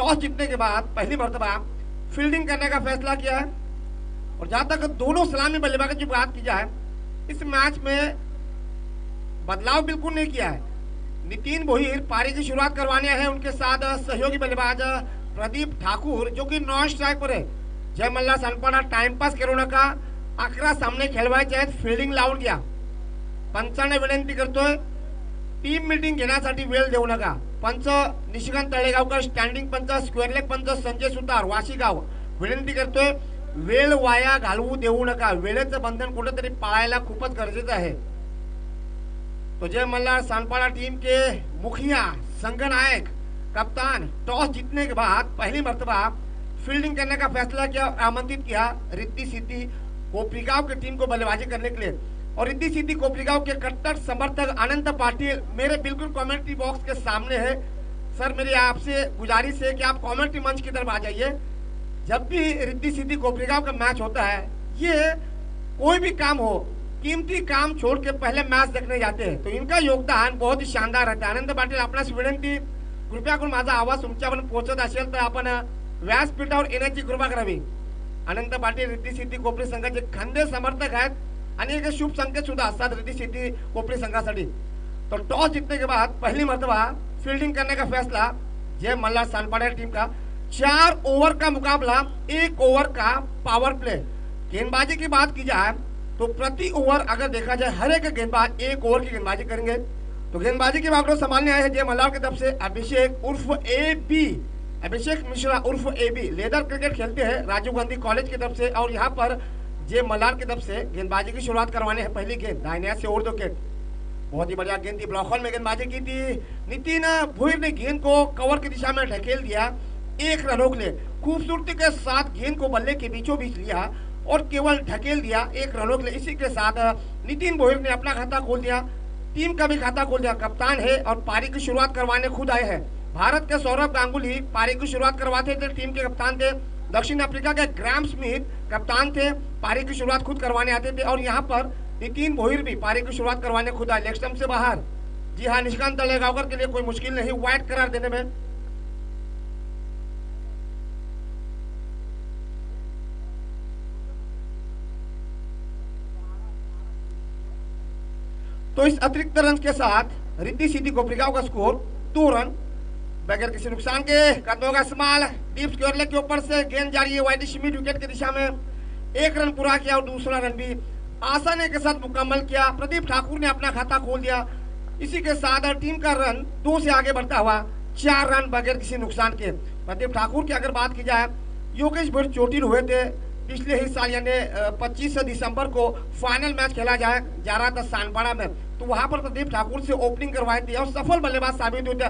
Toss जीतने के बाद पहली मर्तबा फील्डिंग करने का फैसला किया है। और जहां तक दोनों सलामी बल्लेबाजों की बात की जाए, इस मैच में बदलाव बिल्कुल नहीं किया है। नितिन भोईर पारी की शुरुआत करवाने हैं, उनके साथ सहयोगी बल्लेबाज प्रदीप ठाकुर जो कि नॉन स्ट्राइक पर है। जय मल्हार सानपाडा टाइमपास करू नका, अकरा सामने खेळवायचे आहेत, फिल्डिंग लावून घ्या। पंचांना विनंती करतोय टीम मीटिंग घेण्यासाठी वेळ देऊ नका। पंच निशिकांत तळेगावकर, स्टँडिंग पंच, स्क्वेअर लेग पंच संजय सुतार, वाशीगाव विनंती करतोय वेळ वाया घालवू देऊ नका। वेळेचं बंधन कुठेतरी पाळायला खूपच गरजेचं आहे। तो जय मल्हार सानपाडा टीम के मुखिया, संघनायक, कप्तान टॉस जीतने के बाद पहली मर्तबा फील्डिंग करने का फैसला किया, आमंत्रित किया रिद्धि सिद्धि कोपरीगांव की टीम को बल्लेबाजी करने के लिए। और रिद्धि सिद्धि कोपरीगांव के कट्टर समर्थक अनंत पाटिल मेरे बिल्कुल कमेंट्री बॉक्स के सामने है। सर मेरी आपसे गुजारिश है कि आप कमेंट्री मंच की तरफ आ जाइए। जब भी रिद्धि सिद्धि कोपरीगांव का मैच होता है, ये कोई भी काम हो, कीमती काम छोड़ के पहले मैच देखने जाते हैं, तो इनका योगदान बहुत ही शानदार रहता है। अनंत पाटील आपणास विनंती, कृपया करून माझा आवाज तुमच्यापर्यंत पोहोचत असेल तर आपण व्यासपीठावर येण्याची कृपा करावी। अनंत पाटील रिद्धि सिद्धि कोपरी संघाचे खंदे समर्थक आहेत आणि एक शुभ संकेत सुद्धा असतात रिद्धि सिद्धि कोपरी संघासाठी। तो टॉस जीतने के बाद पहली मर्तबा फील्डिंग करने का फैसला जय मल्हार सानपाडा टीम का। 4 ओवर का मुकाबला, 1 ओवर का पावर प्ले। गेंदबाजी की बात की जाए तो प्रति ओवर अगर देखा जाए हर एक गेंदबाज 1 ओवर की गेंदबाजी करेंगे। तो गेंदबाजी की बागडोर संभालने आए हैं जय मल्हार की तरफ से अभिषेक उर्फ AB, अभिषेक मिश्रा उर्फ AB लेदर क्रिकेट खेलते हैं राजीव गांधी कॉलेज की तरफ से। और यहाँ पर जय मल्हार की तरफ से गेंदबाजी की शुरुआत करवाने हैं। पहली गेंद दाहिने हाथ से ओवर द विकेट, बहुत ही बढ़िया गेंद थी, ब्लॉक में गेंदबाजी की थी। नितिन भोईर ने गेंद को कवर की दिशा में ढकेल दिया, 1 रनों के लिए खूबसूरती के साथ गेंद को बल्ले के बीचों बीच लिया और केवल ढकेल दिया 1 रनों के लिए। इसी के साथ नितिन भोईर ने अपना खाता खोल दिया, टीम का भी खाता खोल दिया। कप्तान है और पारी की शुरुआत करवाने खुद आए हैं। भारत के सौरभ गांगुली पारी की शुरुआत करवाते थे, टीम के कप्तान थे। दक्षिण अफ्रीका के ग्राम स्मिथ कप्तान थे, पारी की शुरुआत खुद करवाने आते थे। और यहाँ पर नितिन भोईर भी पारी की शुरुआत करवाने खुद आए, लेग स्टंप से बाहर। जी हाँ, निशिकांत तळेगावकर के लिए कोई मुश्किल नहीं वाइड करार देने में। तो इस अतिरिक्त रन के साथ रिद्धि सिद्धि कोपरीगांव का स्कोर 2 रन बगैर किसी नुकसान के। कदमों का इस्तेमाल डीप स्क्वायर लेग के ऊपर से गेंद जा रही है वाइड मिड विकेट की दिशा में। 1 रन पूरा किया और दूसरा रन भी आसानी के साथ मुकम्मल किया। प्रदीप ठाकुर ने अपना खाता खोल दिया। इसी के साथ टीम का रन 2 से आगे बढ़ता हुआ 4 रन बगैर किसी नुकसान के। प्रदीप ठाकुर की अगर बात की जाए, योगेश भट्ट चोटिल हुए थे पिछले ही साल, यानी 25 दिसंबर को फाइनल मैच खेला जा रहा था सानपाडा में, तो वहां पर प्रदीप ठाकुर से ओपनिंग करवाई थी और सफल बल्लेबाज साबित हुए थे।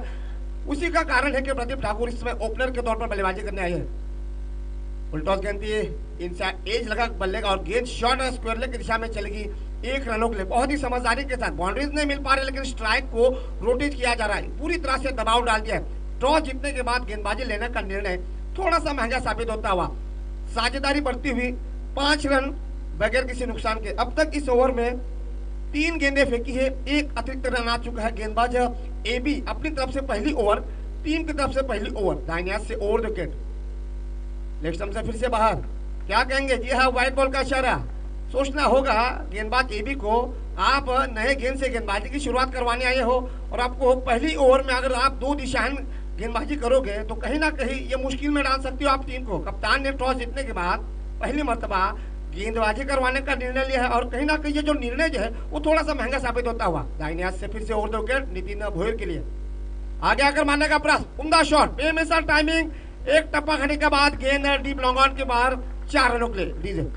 उसी का कारण है कि प्रदीप ठाकुर इस समय ओपनर के तौर पर बल्लेबाजी करने आए हैं। उल्टॉस गेंद थी, इनसाइड एज लगा बल्ले का और गेंद शॉर्ट और स्क्वायर लेग की दिशा में चलेगी 1 रनों के लिए। बहुत ही समझदारी के साथ, बाउंड्रीज नहीं मिल पा रही लेकिन स्ट्राइक को रोटेट किया जा रहा है, पूरी तरह से दबाव डाल दिया है। टॉस जीतने के बाद गेंदबाजी लेने का निर्णय थोड़ा सा महंगा साबित होता हुआ, साझेदारी बढ़ती हुई 5 रन बगैर किसी नुकसान के। अब तक इस ओवर में 3 गेंदें फेंकी है, 1 अतिरिक्त रन आ चुका है। गेंदबाज AB अपनी तरफ से पहली ओवर, टीम की तरफ से पहली ओवर, दाहिने हाथ से over the wicket, leg stump से फिर से बाहर। क्या कहेंगे? जी हाँ, व्हाइट बॉल का इशारा। सोचना होगा गेंदबाज AB को, आप नए गेंद से गेंदबाजी की शुरुआत करवाने आए हो और आपको पहली ओवर में अगर आप 2 दिशाहीन गेंदबाजी करोगे तो कहीं ना कहीं ये मुश्किल में डाल सकती हो आप टीम को। कप्तान ने टॉस जीतने के बाद पहली मर्तबा गेंदबाजी करवाने का निर्णय लिया है और कहीं ना कहीं ये जो निर्णय जो है वो थोड़ा सा महंगा साबित होता हुआ। दाहिने हाथ से फिर से over the wicket Nitin Bhoir के लिए। आगे आकर मारने का प्रयास, उम्दा शॉट, बेमिसाल टाइमिंग, एक टप्पा खाने के बाद गेंद डीप लॉन्ग ऑन के बाहर, 4 रनों के लिए। DJ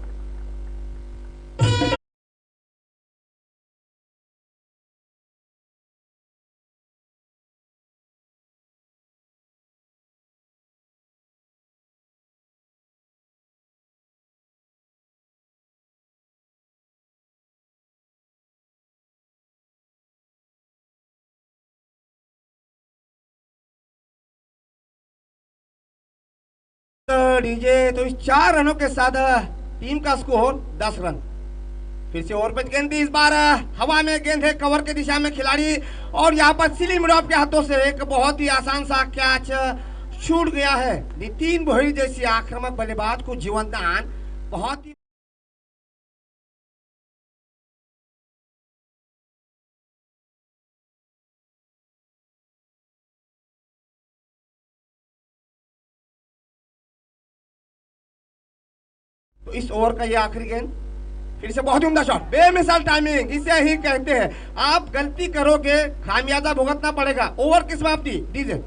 DJ. तो इस 4 रनों के साथ टीम का स्कोर 10 रन। फिर से ओवर पे गेंद थी, इस बार हवा में गेंद है, कवर की दिशा में खिलाड़ी और यहाँ पर सिली मिडॉफ के हाथों से एक बहुत ही आसान सा कैच छूट गया है। नितिन भोईर जैसी आक्रामक बल्लेबाज को जीवनदान बहुत ही तो इस ओवर का ये आखिरी गेंद, फिर से बहुत ही उम्दा शॉट, बेमिसाल टाइमिंग, इसे ही कहते हैं। आप गलती करोगे खामियाजा भुगतना पड़ेगा। ओवर की समाप्ति डीजे।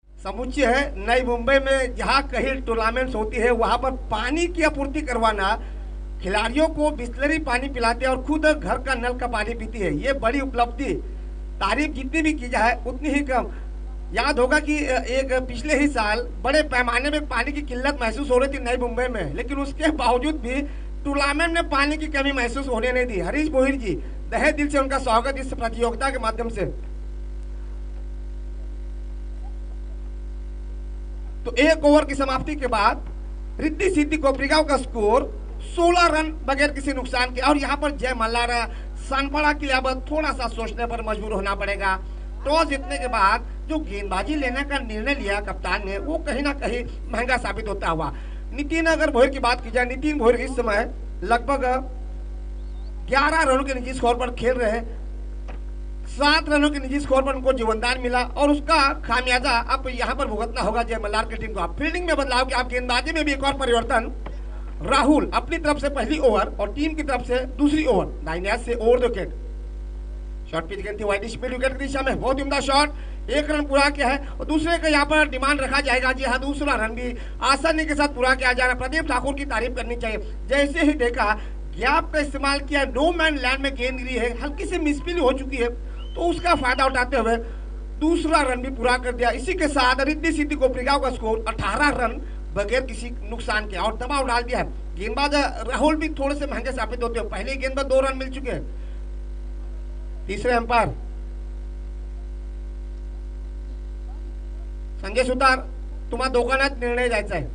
समुच्चय है नई मुंबई में जहां कहीं टूर्नामेंट्स होती है वहां पर पानी की आपूर्ति करवाना, खिलाड़ियों को बिस्लरी पानी पिलाते हैं और खुद घर का नल का पानी पीती है। ये बड़ी उपलब्धि, तारीफ जितनी भी की जाए उतनी ही कम। याद होगा कि एक पिछले ही साल बड़े पैमाने में पानी की किल्लत महसूस हो रही थी नई मुंबई में, लेकिन उसके बावजूद भी टूर्नामेंट में पानी की कमी महसूस होने नहीं दी। हरीश भोईर जी, तहे दिल से उनका स्वागत इस प्रतियोगिता के माध्यम से। तो एक ओवर की समाप्ति के बाद रिद्धि सिद्धि कोपरीगांव का स्कोर 16 रन बगैर किसी नुकसान के। और यहाँ पर जय मल्लारा सनपड़ा के लिए अब थोड़ा सा सोचने पर मजबूर होना पड़ेगा। टॉस जीतने के बाद जो गेंदबाजी लेने का निर्णय लिया कप्तान ने, वो कहीं ना कहीं महंगा साबित होता हुआ। नितिन अगर भोईर की बात की जाए, नितिन भोईर इस समय लगभग 11 रनों के निजी स्कोर पर खेल रहे हैं। 7 रनों के निजी स्कोर पर उनको जीवनदान मिला और उसका खामियाजा अब यहाँ पर भुगतना होगा जय मल्लार की टीम को। आप फील्डिंग में बदलाव किया, आप गेंदबाजी में भी एक और परिवर्तन। राहुल अपनी तरफ से पहली ओवर और टीम की तरफ से दूसरी ओवर, दाहिने से over the wicket. Short pitch गेंद थी वाइड स्पीड विकेट की दिशा में, बहुत उम्दा शॉट, 1 रन पूरा किया है और दूसरे का यहाँ पर डिमांड रखा जाएगा। जी हाँ, दूसरा रन भी आसानी के साथ पूरा किया जा रहा है। प्रदीप ठाकुर की तारीफ करनी चाहिए, जैसे ही देखा गैप का इस्तेमाल किया, नो मैन लैंड में गेंद गिरी है, हल्की सी मिसफील हो चुकी है, तो उसका फायदा उठाते हुए दूसरा रन भी पूरा कर दिया। इसी के साथ रिद्धि सिद्धि कोपरीगांव का स्कोर 18 रन बगैर किसी नुकसान के और दबाव डाल दिया है। गेंदबाज राहुल भी थोड़े से महंगे साबित होते हैं। पहले गेंद पर 2 रन मिल चुके हैं। तीसरे अंपायर संजय सुतार, तुम्हा दोघांनाच निर्णय जायचा है।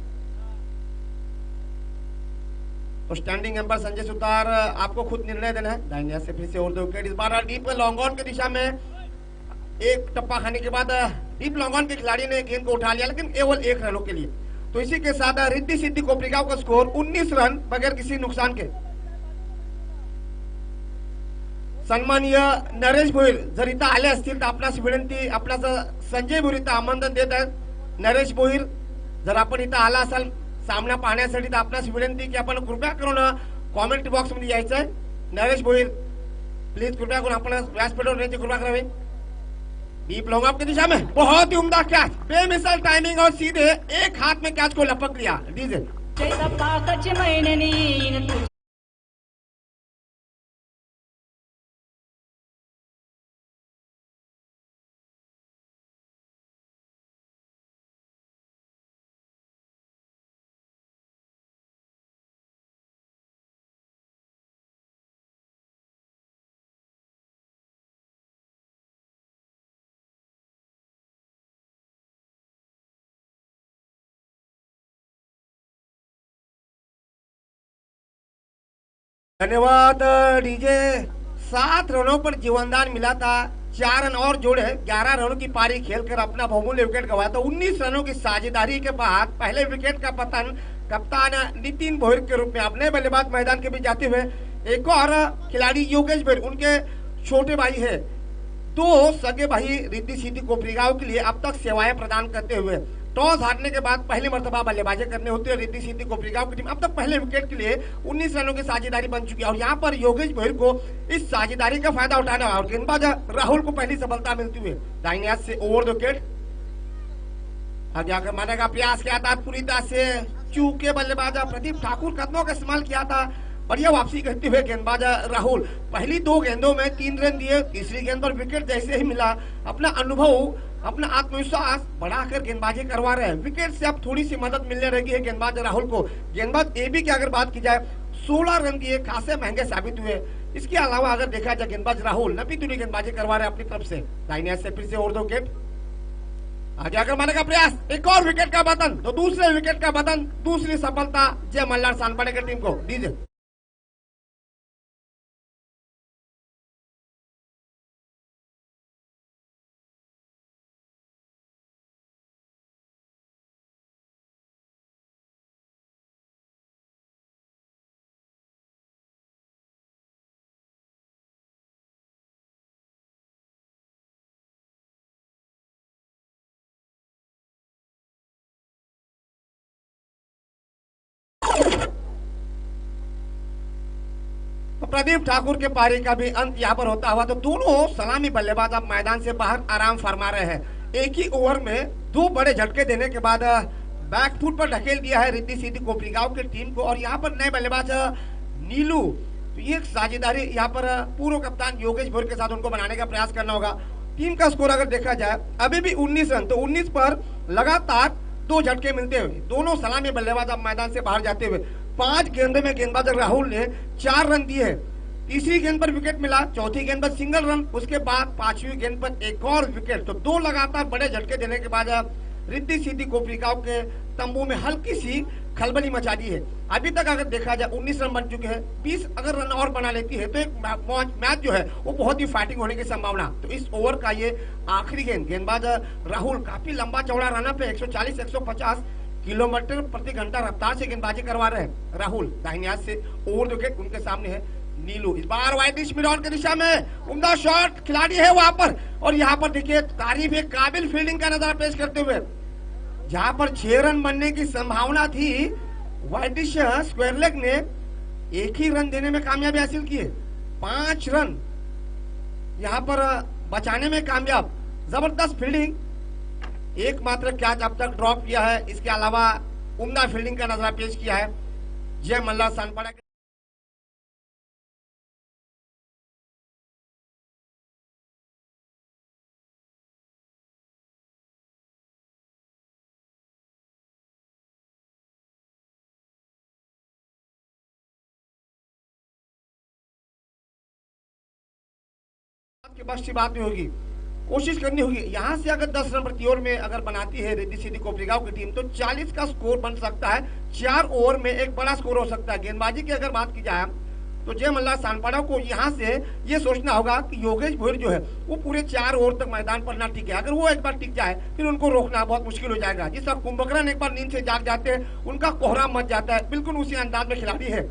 तो स्टैंडिंग एम्पायर संजय सुतार, आपको खुद निर्णय देना है। दाहिने से फिर से ओवर द विकेट, इस बार डीप लॉन्ग ऑन की दिशा में एक टप्पा खाने के बाद डीप लॉन्ग ऑन के खिलाड़ी ने गेंद को उठा लिया, लेकिन केवल 1 रनों के लिए। तो इसी के साथ रिद्धि सिद्धि कोपरीगांव का स्कोर 19 रन बगैर किसी नुकसान के। सन्माननीय नरेश भोईर जर इथं आले असतील तर आपणास विनंती, आपणास संजय भोईर इथं आमंत्रण देत आहेत। नरेश भोईर जर आपण इथं आला असाल सामना पाहण्यासाठी तर आपणास विनंती की आपण कृपया करून कॉमेंट बॉक्स मध्ये यायचंय। नरेश भोईर प्लीज कृपया करून आपण व्यासपीठावर येण्याची कृपा करावी। डीप लॉन्ग ऑफ की दिशा में बहुत ही उम्दा कैच, बेमिसाल टाइमिंग और सीधे एक हाथ में कैच को लपक लिया। डीजे धन्यवाद डीजे। 7 रनों पर जीवनदान मिला था, 4 रन और जोड़े, 11 रनों की पारी खेलकर अपना बहुमूल्य विकेट गंवाया। तो 19 रनों की साझेदारी के बाद पहले विकेट का पतन कप्तान नितिन भोईर के रूप में अपने बल्लेबाज मैदान के बीच जाते हुए। एक और खिलाड़ी योगेश भोईर, उनके छोटे भाई है, 2 सगे भाई रिद्धि सिद्धि कोपरीगांव के लिए अब तक सेवाएं प्रदान करते हुए। टॉस हारने के बाद पहली मर्तबा बल्लेबाजी करने होती है रिद्धि सिद्धि कोपरीगांव की टीम। अब तक पहले विकेट के लिए 19 रनों की साझेदारी बन चुकी है और यहाँ पर योगेश भोईर को इस साझेदारी का फायदा उठाना और गेंदबाज राहुल को पहली सफलता मिलती हुई। दाहिने हाथ से ओवर द विकेट, आगे आकर मारने का प्रयास किया था, पूरी तरह से चूके बल्लेबाज प्रदीप ठाकुर कदमों का इस्तेमाल किया था। बढ़िया वापसी करते हुए गेंदबाज राहुल पहली 2 गेंदों में 3 रन दिए। तीसरी गेंद पर विकेट जैसे ही मिला, अपना अनुभव, अपना आत्मविश्वास बढ़ाकर गेंदबाजी करवा रहे हैं। विकेट से अब थोड़ी सी मदद मिलने लगी है गेंदबाज राहुल को। गेंदबाज एबी की अगर बात की जाए, 16 रन दिए, खासे महंगे साबित हुए। इसके अलावा अगर देखा जाए गेंदबाज राहुल नबी तुली गेंदबाजी करवा रहे अपनी तरफ से, दाहिने हाथ से फिर से और 2 विकेट। आगे आकर मारने का प्रयास, एक और विकेट का बदन, तो दूसरे विकेट का बदन, दूसरी सफलता जय मल्हार सानपाड़े की टीम को दीजिए। प्रदीप ठाकुर के पारी का भी अंत यहाँ पर होता हुआ, तो दोनों सलामी बल्लेबाज अब मैदान से बाहर आराम फरमा रहे हैं। एक ही ओवर में 2 बड़े झटके देने के बाद बैकफुट पर ढकेल दिया है रिद्धि सिद्धि कोपरीगांव की टीम को। और यहाँ पर नए बल्लेबाज नीलू, तो ये साझेदारी यहाँ पर पूर्व कप्तान योगेश भोर के साथ उनको बनाने का प्रयास करना होगा। टीम का स्कोर अगर देखा जाए अभी भी 19 रन, तो 19 पर लगातार 2 झटके मिलते हुए दोनों सलामी बल्लेबाज अब मैदान से बाहर जाते हुए 5 गेंदों में गेंदबाज राहुल ने 4 रन दिए हैं। तीसरी गेंद पर विकेट मिला, चौथी गेंद पर सिंगल रन, उसके बाद 5वीं गेंद पर एक और विकेट। तो 2 लगातार बड़े झटके देने के बाद रिद्धि सिद्धि कोपरीगांव के तंबू में हल्की सी खलबली मचा दी है। अभी तक अगर देखा जाए 19 रन बन चुके हैं, 20 अगर रन और बना लेती है तो एक मैच जो है वो बहुत ही फाइटिंग होने की संभावना। तो इस ओवर का ये आखिरी गेंदबाज राहुल काफी लंबा चौड़ा रन पे 140-150 किलोमीटर प्रति घंटा रफ्तार से गेंदबाजी करवा रहे हैं राहुल। दाहिने हाथ से ओवर विकेट उनके सामने है नीलू। इस बार वाइड मिड ऑन की दिशा में उम्दा शॉट, खिलाड़ी है वहां पर। और यहाँ पर देखिए तारीफ एक काबिल फील्डिंग का नजारा पेश करते हुए, जहां पर 6 रन बनने की संभावना थी, वाइडिश स्क्वायर लेग ने 1 ही रन देने में कामयाबी हासिल की है। 5 रन यहाँ पर बचाने में कामयाब, जबरदस्त फील्डिंग। एकमात्र कैच अब तक ड्रॉप किया है, इसके अलावा उम्दा फील्डिंग का नजारा पेश किया है जय मल्हार सानपाड़ा। की बस की बात नहीं होगी, कोशिश करनी होगी। यहाँ से अगर 10 रन प्रति ओवर में अगर बनाती है रिद्धि सिद्धि कोपरीगांव की टीम तो 40 का स्कोर बन सकता है। 4 ओवर में एक बड़ा स्कोर हो सकता है। गेंदबाजी की अगर बात की जाए तो जय मल्हार सानपाड़ा को यहाँ से ये सोचना होगा कि योगेश भोर जो है वो पूरे 4 ओवर तक मैदान पर ना टिके। अगर वो एक बार टिक जाए फिर उनको रोकना बहुत मुश्किल हो जाएगा। जिस तरह कुंभकर्ण एक बार नींद से जाग जाते हैं, उनका कोहरा मच जाता है, बिल्कुल उसी अंदाज में खिलाड़ी है।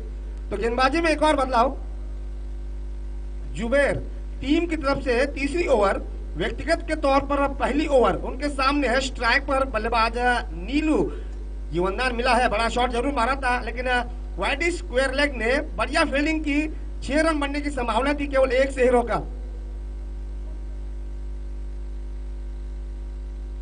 तो गेंदबाजी में एक और बदलाव, जुबेर टीम की तरफ से तीसरी ओवर, व्यक्तिगत के तौर पर पहली ओवर उनके सामने है। स्ट्राइक पर बल्लेबाज नीलू, जीवनदान मिला है, बड़ा शॉट जरूर मारा था लेकिन वाइड स्क्वायर लेग ने बढ़िया फील्डिंग की। 6 रन बनने की संभावना थी, केवल 1 से ही रोका।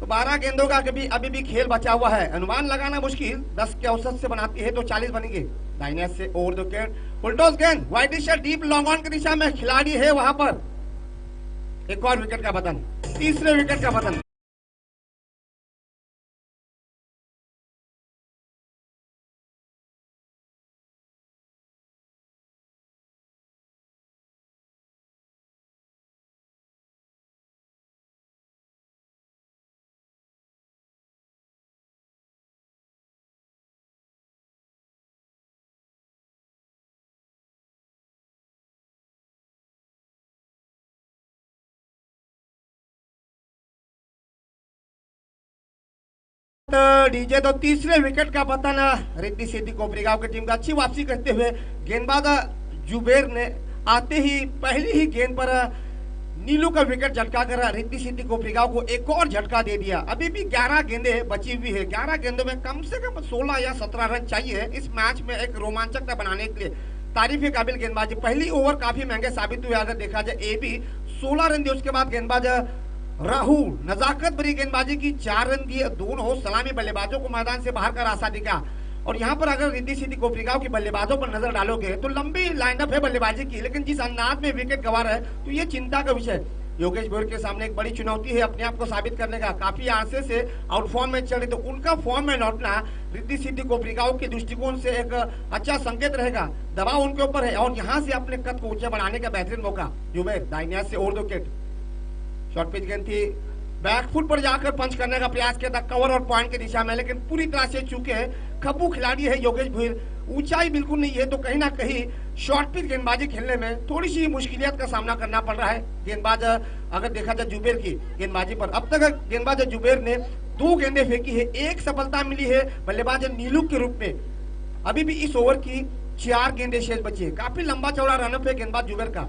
तो 12 गेंदों का अभी भी खेल बचा हुआ है, अनुमान लगाना मुश्किल। 10 के औसत से बनाती है तो 40 बनेंगे। दाहिने से ओवर द विकेट, फुलटॉस गेंद, wide shot deep long on की दिशा में, खिलाड़ी है वहां पर। एक और विकेट का पतन, तीसरे विकेट का पतन। डीजे तो तीसरे विकेट का पतन रिद्धि सिद्धि कोपरीगांव की टीम का। अच्छी वापसी करते हुए गेंदबाज जुबेर ने आते ही पहली ही गेंद पर नीलू का विकेट झटका कर रिद्धि सिद्धि कोपरीगांव को एक और झटका दे दिया। अभी भी 11 गेंदें बची हुई है। 11 गेंदों में कम से कम 16 या 17 रन चाहिए इस मैच में एक रोमांचकता बनाने के लिए। तारीफ के काबिल गेंदबाजी, पहली ओवर काफी महंगे साबित हुए। अगर देखा जाए ए भी 16 रन दिए, उसके बाद गेंदबाज राहुल नजाकत भरी गेंदबाजी की 4 रन दिए। दोनों सलामी बल्लेबाजों को मैदान से बाहर का रास्ता दिखा। और यहाँ पर अगर रिद्धि सिद्धि कोपरीगांव के बल्लेबाजों पर नजर डालोगे तो लंबी लाइनअप है बल्लेबाजी की, लेकिन जिस अंदाज में विकेट गंवा रहे हैं तो ये चिंता का विषय। योगेश भोयर के सामने एक बड़ी चुनौती है अपने आप को साबित करने का। काफी आरसे से आउट फॉर्म में चल रही, तो उनका फॉर्म में लौटना रिद्धि सिद्धि कोपरिगांव के दृष्टिकोण से एक अच्छा संकेत रहेगा। दबाव उनके ऊपर है और यहाँ से अपने कद को ऊंचा बढ़ाने का बेहतरीन मौका। जुबैर दाहिने हाथ से over the wicket, short pitch गेंद थी, बैकफुट पर जाकर पंच करने का प्रयास किया था कवर और पॉइंट की दिशा में, लेकिन पूरी तरह से चूके खब्बू खिलाड़ी है योगेश भोयर। ऊंचाई बिल्कुल नहीं है, तो कहीं ना कहीं शॉर्ट पिच गेंदबाजी खेलने में थोड़ी सी मुश्किलियत का सामना करना पड़ रहा है गेंदबाज अगर देखा जाए जुबैर की गेंदबाजी पर। अब तक गेंदबाज जुबैर ने 2 गेंदें फेंकी है, 1 सफलता मिली है बल्लेबाज नीलू के रूप में। अभी भी इस ओवर की 4 गेंदें शेष बची है। काफी लंबा चौड़ा रनअप है गेंदबाज जुबैर का।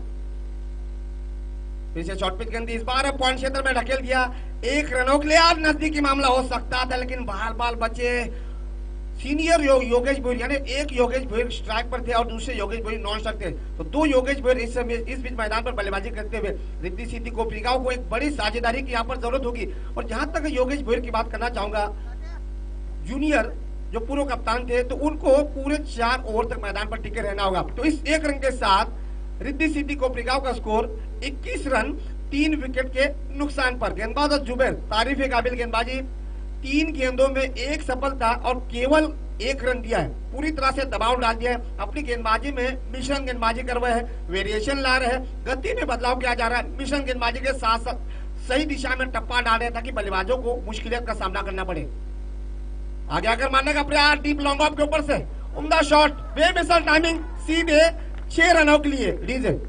फिर से शॉर्ट पिच गेंद, इस बार पॉइंट क्षेत्र में ढकेल दिया, 1 रनों के लिए आज नजदीकी मामला हो सकता था, लेकिन बाल बचे। सीनियर योगेश भोयर यानी एक योगेश भोयर स्ट्राइक पर थे और दूसरे योगेश भोयर नॉन स्ट्राइक थे, तो 2 योगेश भोयर इस बीच मैदान पर बल्लेबाजी करते हुए रिद्धि सिद्धि कोपरिगांव को एक बड़ी साझेदारी की यहाँ पर जरूरत होगी। और जहां तक योगेश भोयर की बात करना चाहूंगा, जूनियर जो पूर्व कप्तान थे, तो उनको पूरे 4 ओवर तक मैदान पर टिके रहना होगा। तो इस 1 रन के साथ रिद्धि सिद्धि कोपरिगांव का स्कोर 21 रन 3 विकेट के नुकसान पर। गेंदबाज जुबैर तारीफ के काबिल गेंदबाजी, 3 गेंदों में 1 सफलता और केवल 1 रन दिया है। पूरी तरह से दबाव डाल दिया है, अपनी गेंदबाजी में मिश्रण गेंदबाजी कर रहे हैं, वेरिएशन ला रहे हैं, गति में बदलाव किया जा रहा है। मिश्रण गेंदबाजी के साथ साथ सही दिशा में टप्पा डाल रहे हैं ताकि बल्लेबाजों को मुश्किलों का सामना करना पड़े। आगे आकर मारने का प्रयास, डीप लॉन्ग ऑफ के ऊपर से उम्दा शॉट, बेमिसाल टाइमिंग, सीधे 6 रनों के लिए डीजे।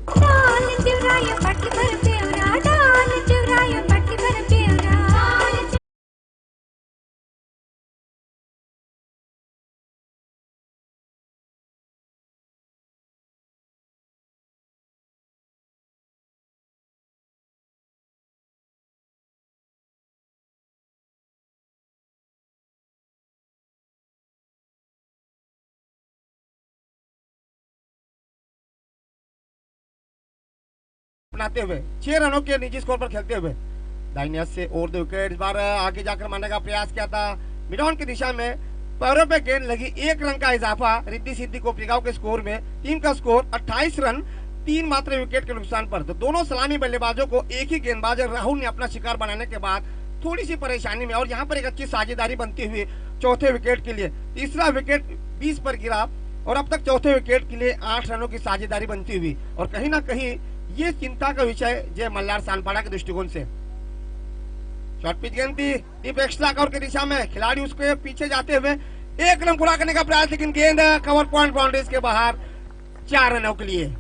बनाते हुए 6 रनों के निजी स्कोर पर खेलते हुए दाहिने हाथ से ओवर द विकेट, इस बार आगे जाकर मारने का प्रयास किया था मिड ऑन की दिशा में, पैरों पे गेंद लगी, 1 रन का इजाफा रिद्धि सिद्धि कोपरिगांव के स्कोर में। टीम का स्कोर 28 रन 3 मात्र विकेट के नुकसान पर। तो दोनों सलामी बल्लेबाजों को एक ही गेंदबाज राहुल ने अपना शिकार बनाने के बाद थोड़ी सी परेशानी में, और यहाँ पर एक अच्छी साझेदारी बनती हुई चौथे विकेट के लिए। तीसरा विकेट 20 पर गिरा और अब तक चौथे विकेट के लिए 8 रनों की साझेदारी बनती हुई, और कहीं ना कहीं ये चिंता का विषय जय मल्हार सानपाड़ा के दृष्टिकोण से। शॉर्ट पिच गेंद थी, डीप एक्स्ट्रा कवर की दिशा में, खिलाड़ी उसके पीछे जाते हुए 1 रन पूरा करने का प्रयास, लेकिन गेंद कवर पॉइंट बाउंड्रीज के बाहर 4 रनों के लिए।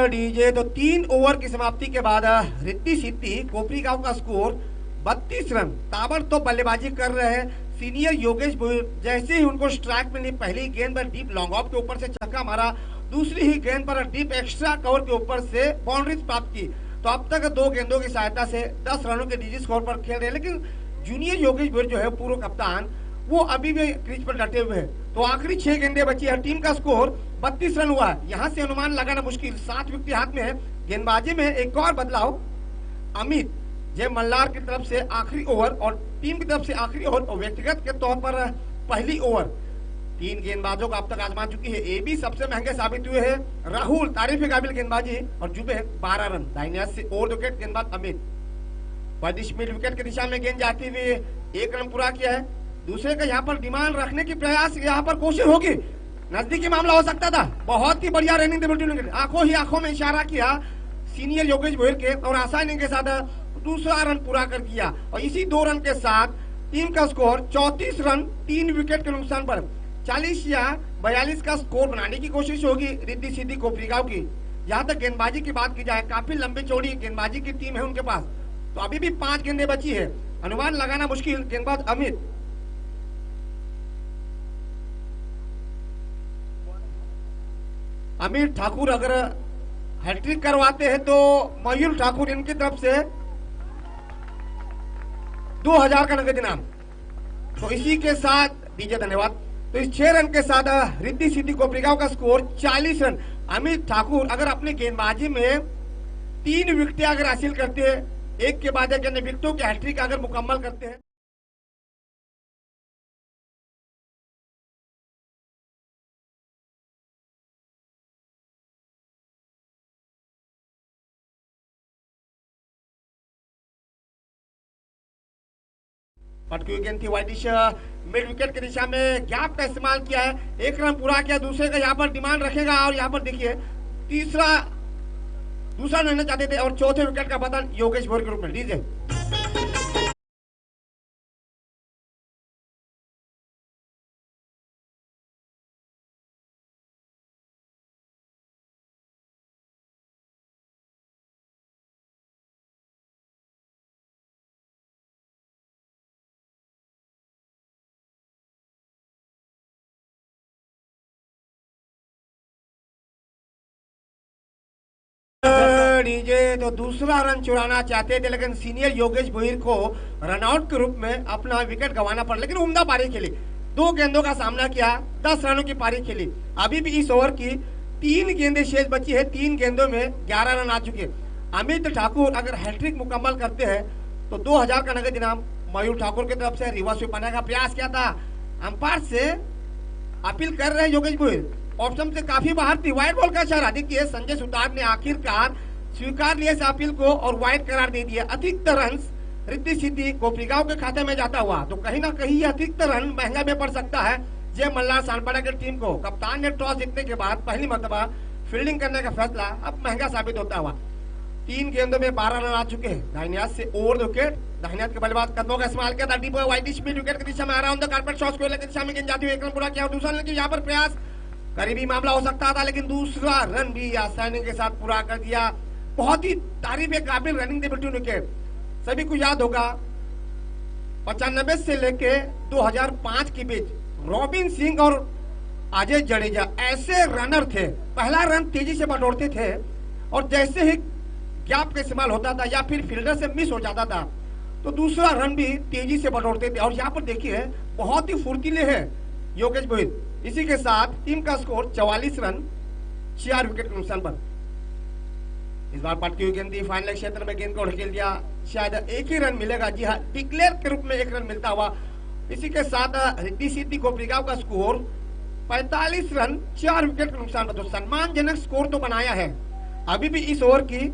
डीजे, तो 3 ओवर की समाप्ति के बाद रिद्धि सिद्धि कोपरिगांव का स्कोर 32 रन। ताबड़तोड़ बल्लेबाजी कर रहे हैं सीनियर योगेश भोयर। जैसे ही उनको स्ट्राइक मिली, पहली गेंद पर डीप लॉन्ग ऑफ के ऊपर से छक्का मारा, दूसरी ही गेंद पर डीप एक्स्ट्रा कवर के ऊपर से बाउंड्रीज प्राप्त की। तो अब तक 2 गेंदों की सहायता से 10 रनों के निजी स्कोर पर खेल रहे हैं, लेकिन जूनियर योगेश भोयर जो है पूर्व कप्तान, वो अभी भी क्रीज पर डटे हुए हैं। तो आखिरी 6 गेंदें बची है, टीम का स्कोर 32 रन हुआ है। यहाँ से अनुमान लगाना मुश्किल, 7 विकेट हाथ में है। गेंदबाजी में एक और बदलाव, अमित जय मल्हार की तरफ से आखिरी ओवर और टीम की तरफ से आखिरी ओवर, और व्यक्तिगत के तौर पर पहली ओवर 3 गेंदबाजों को अब तक आजमा चुकी है। ए भी सबसे महंगे साबित हुए हैं। राहुल तारीफ काबिल गेंदबाजी और जुबैर 12 रन। दाहिने हाथ से ओवर विकेट गेंदबाज अमित, 25 मिड विकेट की दिशा में गेंद जाती हुई 1 रन पूरा किया है। दूसरे का यहाँ पर डिमांड रखने की प्रयास, यहाँ पर कोशिश होगी, नजदीकी मामला हो सकता था। बहुत ही बढ़िया रनिंग, आंखों ही आंखों में इशारा किया सीनियर योगेश भोयर के, और आसानी के साथ दूसरा रन पूरा कर दिया। और इसी 2 रन के साथ टीम का स्कोर 34 रन 3 विकेट के नुकसान पर 40 या 42 का स्कोर बनाने की कोशिश होगी रिद्धि सिद्धि कोपरिगांव की। जहां तक गेंदबाजी की बात की जाए, काफी लंबी चौड़ी गेंदबाजी की टीम है उनके पास। तो अभी भी 5 गेंदें बची है, अनुमान लगाना मुश्किल। गेंदबाज अमित, अमीर ठाकुर अगर हैट्रिक करवाते हैं तो मयूर ठाकुर इनकी तरफ से 2000 का नगद इनाम। तो इसी के साथ दीजिए धन्यवाद। तो इस 6 रन के साथ रिद्धि सिद्धि कोपरीगांव का स्कोर 40 रन। अमित ठाकुर अगर अपनी गेंदबाजी में 3 विकेटें अगर हासिल करते हैं, एक के बाद एक विकेटों की हैट्रिक अगर मुकम्मल करते हैं, पटकी हुई गेंद थी वाइटिश मिड विकेट की दिशा में, गैप का इस्तेमाल किया है, 1 रन पूरा किया, दूसरे का यहाँ पर डिमांड रखेगा और यहाँ पर देखिए दूसरा लेना चाहते थे और चौथे विकेट का पतन योगेश भोर के रूप में। लीजिए लीजिए। तो दूसरा रन चुराना चाहते थे लेकिन सीनियर योगेश भोईर को रनआउट के रूप में अपना विकेट गंवाना पड़ा, लेकिन उम्दा पारी खेली, 2 गेंदों का सामना किया, 10 रनों की पारी खेली। अभी भी इस ओवर की 3 गेंदें शेष बची है, 3 गेंदों में 11 रन आ चुके। अमित ठाकुर अगर हैट्रिक मुकम्मल करते हैं तो 2000 का नगद इनाम मयूर ठाकुर की तरफ से। रिवर्स स्वीप बनाने का प्रयास किया था, अंपायर से अपील कर रहे हैं योगेश भोईर, ऑप्शन से काफी बाहर थी, व्हाइट बॉल का इशारा। देखिए संजय सुतार ने आखिरकार स्वीकार लिया इस अपील को और व्हाइट करार दे दिया। अतिरिक्त रन रिद्धि सिद्धि कोपरीगांव के खाते में जाता हुआ, तो कहीं ना कहीं ये अतिरिक्त रन महंगा में पड़ सकता है जय मल्हार सानपाड़ा की टीम को। कप्तान ने टॉस जीतने के बाद पहली मर्तबा फील्डिंग करने का फैसला अब महंगा साबित होता हुआ। 3 गेंदों में 12 रन आ चुके हैं। दाहिनियात से ओवर द विकेट, दाहिनियात के बल्लेबाज कदमों का इस्तेमाल किया था, डीप वाइटिश मिड विकेट की दिशा में आ रहा, on the carpet shot square की दिशा में गेंद जाती हुई 1 रन पूरा किया और दूसरा रन यहाँ पर प्रयास करीबी मामला हो सकता था, लेकिन दूसरा रन भी आसानी के साथ पूरा कर दिया। बहुत ही तारीफ काबिल रनिंग बिटवीन विकेट। सभी को याद होगा 95 से लेके 2005 के बीच रॉबिन सिंह और अजय जडेजा ऐसे रनर थे, पहला रन तेजी से बटोरते थे और जैसे ही गैप का इस्तेमाल होता था या फिर फील्डर से मिस हो जाता था तो दूसरा रन भी तेजी से बटोरते थे। और यहाँ पर देखिए बहुत ही फुर्तीले है योगेश भोईर। इसी के साथ टीम का स्कोर 44 रन 4 विकेट के नुकसान पर। इस बार पटकी हुई गेंद थी, फाइनल क्षेत्र में गेंद को ढकेल दिया, शायद 1 ही रन मिलेगा। जी हाँ, डिक्लेयर के रूप में 1 रन मिलता हुआ। इसी के साथ रिद्धि सिद्धि कोपरीगांव का स्कोर 45 रन 4 विकेट के नुकसान पर। तो सम्मानजनक स्कोर तो बनाया है। अभी भी इस ओवर की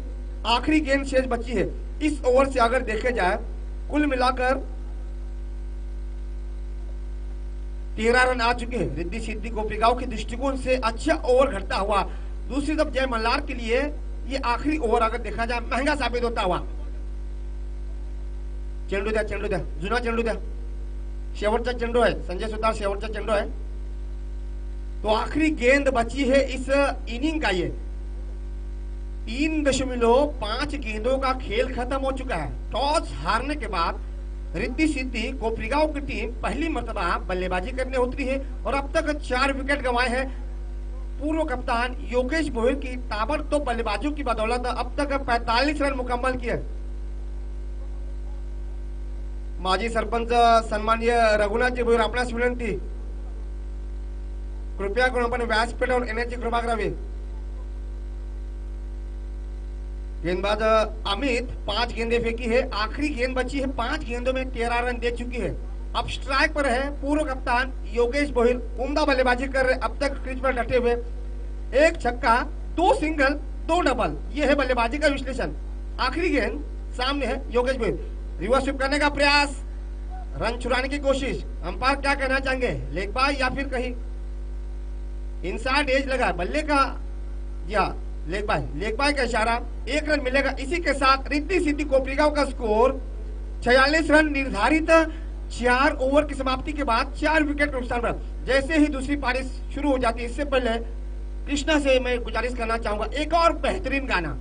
आखिरी गेंद शेष बची है। इस ओवर से अगर देखे जाए कुल मिलाकर 13 रन आ चुके हैं। रिद्धि सिद्धि कोपरीगांव के दृष्टिकोण से अच्छा ओवर घटता हुआ। दूसरी तरफ जय मल्हार के लिए ये आखिरी ओवर अगर देखा जाए महंगा साबित होता हुआ। चेंडू द्या जुना चेंडू द्या, शेवटचा चेंडू है, संजय सुतार शेवटचा चेंडू है। तो आखिरी गेंद बची है इस इनिंग का। ये 3.5 गेंदों का खेल खत्म हो चुका है। टॉस हारने के बाद रिद्धि सिद्धि कोपरीगांव की टीम पहली मर्तबा बल्लेबाजी करने उतरी है और अब तक 4 विकेट गंवाए हैं। पूर्व कप्तान योगेश भोईर की ताबड़तोड़ बल्लेबाजों की बदौलत अब तक 45 रन मुकम्मल किए। माजी सरपंच सन्माननीय रघुनाथजी भोईर आपणास विनंती, कृपया करून आपण व्यासपीठावर येण्याची कृपा करावी। गेंदबाज अमित 5 गेंदें फेंकी है, आखिरी गेंद बची है, 5 गेंदों में 13 रन दे चुकी है। अब स्ट्राइक पर है पूर्व कप्तान योगेश भोईर, उम्दा बल्लेबाजी कर रहे, अब तक क्रीज पर डटे हुए, 1 छक्का 2 सिंगल 2 डबल, ये है बल्लेबाजी का विश्लेषण। आखिरी गेंद सामने है योगेश भोईर, रिवर्स स्वीप करने का प्रयास, रन चुराने की कोशिश। अंपायर क्या कहना चाहेंगे, लेग बाय या फिर कहीं इनसाइड एज लगा बल्ले का, या लेग बाय का इशारा, 1 रन मिलेगा। इसी के साथ रिद्धि सिद्धि कोपरीगांव का स्कोर 46 रन निर्धारित 4 ओवर की समाप्ति के बाद 4 विकेट नुकसान पर। जैसे ही दूसरी पारी शुरू हो जाती है, इससे पहले कृष्णा से मैं गुजारिश करना चाहूंगा एक और बेहतरीन गाना।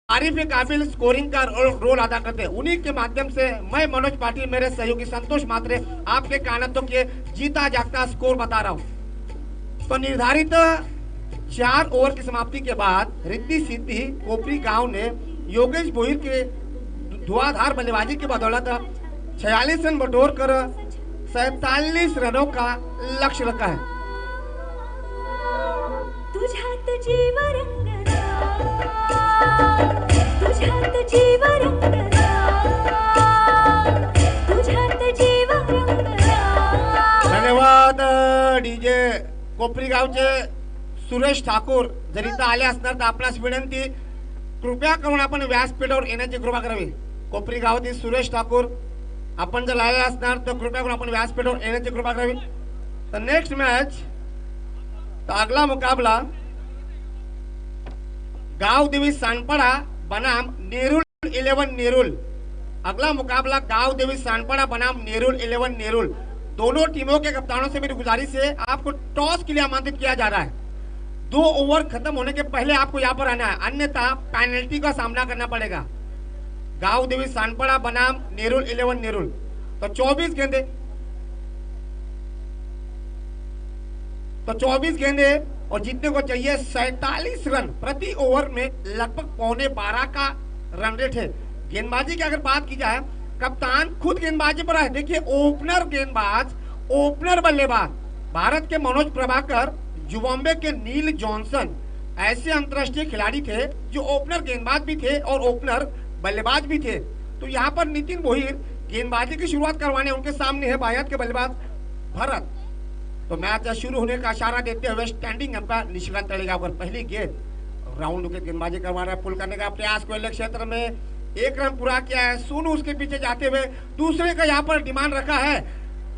तारीफ काबिल स्कोरिंग का रोल अदा करते हैं। उन्हीं के माध्यम से मैं मनोज पाटिल, मेरे सहयोगी संतोष मात्रे आपके कानतों के जीता जागता स्कोर बता रहा हूं। तो निर्धारित 4 ओवर की समाप्ति के बाद रिद्धि सिद्धि कोपरी गांव ने योगेश भोईर के धुआंधार बल्लेबाजी की बदौलत 46 रन बटोर कर 47 रनों का लक्ष्य रखा है। तुझ्यात जीव रंगला, तुझ्यात जीव रंगला, तुझ्यात जीव रंगला। धन्यवाद डीजे कोपरी गावचे सुरेश ठाकूर. जर इथं आले असणार तर आपणास विनंती, कृपया करून आपण व्यासपीठावर येण्याची कृपा करावी. कोपरी गावातील सुरेश ठाकूर, आपण जर आले असणार तर कृपया करून आपण व्यासपीठावर येण्याची कृपा करावी. तर नेक्स्ट मैच, तो अगला मुकाबला गांव देवी सानपड़ा बनाम नेरुल 11 नेरुल. अगला मुकाबला गांव देवी सानपड़ा बनाम नेरुल 11 नेरुल. दोनों टीमों के कप्तानों से मेरी गुजारिश है, आपको टॉस के लिए आमंत्रित किया जा रहा है. 2 ओवर खत्म होने के पहले आपको यहाँ पर आना है, अन्यथा पेनल्टी का सामना करना पड़ेगा. गांव देवी सानपड़ा बनाम नेरुल 11 नेरुल. तो 24 गेंदे, तो 24 गेंदे और जीतने को चाहिए 47 रन. प्रति ओवर में लगभग 11.25 का रन रेट है. गेंदबाजी की अगर बात की जाए, कप्तान खुद गेंदबाजी पर है. देखिए, ओपनर गेंदबाज, ओपनर बल्लेबाज भारत के मनोज प्रभाकर, जिम्बाब्वे के नील जॉनसन ऐसे अंतरराष्ट्रीय खिलाड़ी थे जो ओपनर गेंदबाज भी थे और ओपनर बल्लेबाज भी थे. तो यहाँ पर नितिन भोईर गेंदबाजी की शुरुआत करवाने, उनके सामने है बायत के बल्लेबाज भरत. तो मैच शुरू होने का इशारा देते हुए स्टैंडिंग अंपायर निशिकांत तळेगावकर पहली गेंद राउंड विकेट गेंदबाजी करवा रहा है. पुल करने का प्रयास, कोयले क्षेत्र में 1 रन पूरा किया है. सोनू उसके पीछे जाते हुए दूसरे का यहाँ पर डिमांड रखा है.